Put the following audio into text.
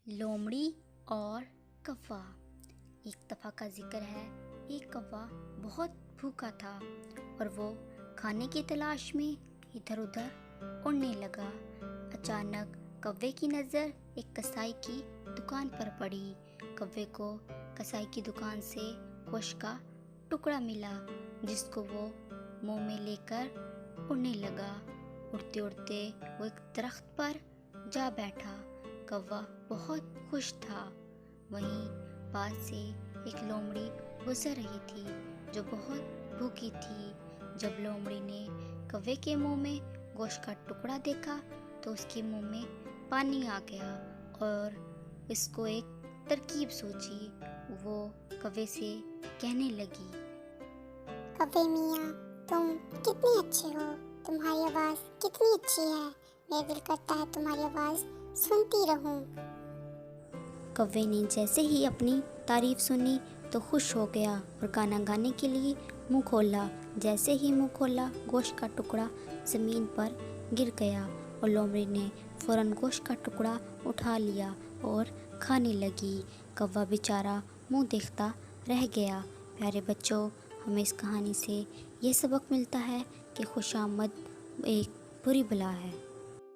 لومڑی اور کوا۔ ایک دفعہ کا ذکر ہے، ایک کوا بہت بھوکا تھا اور وہ کھانے کی تلاش میں ادھر ادھر اڑنے لگا۔ اچانک کوے کی نظر ایک کسائی کی دکان پر پڑی۔ کوے کو کسائی کی دکان سے گوشت کا ٹکڑا ملا، جس کو وہ منہ میں لے کر اڑنے لگا۔ اڑتے اڑتے وہ ایک درخت پر جا بیٹھا۔ کوا بہت خوش تھا۔ وہیں پاس سے ایک لومڑی گزر رہی تھی جو بہت بھوکی تھی۔ جب لومڑی نے کوے کے منہ میں گوشت کا ٹکڑا دیکھا تو اس کے منہ میں پانی آ گیا اور اس کو ایک ترکیب سوچی۔ وہ کوے سے کہنے لگی، کوے میاں، تم کتنے اچھے ہو، تمہاری آواز کتنی اچھی ہے، میرا دل کرتا ہے تمہاری آواز سنتی رہوں۔ کوے نے جیسے ہی اپنی تعریف سنی تو خوش ہو گیا اور گانا گانے کے لیے منہ کھولا۔ جیسے ہی منہ کھولا، گوشت کا ٹکڑا زمین پر گر گیا اور لومڑی نے فوراً گوشت کا ٹکڑا اٹھا لیا اور کھانے لگی۔ کوا بیچارہ منہ دیکھتا رہ گیا۔ پیارے بچوں، ہمیں اس کہانی سے یہ سبق ملتا ہے کہ خوشامد ایک بری بلا ہے۔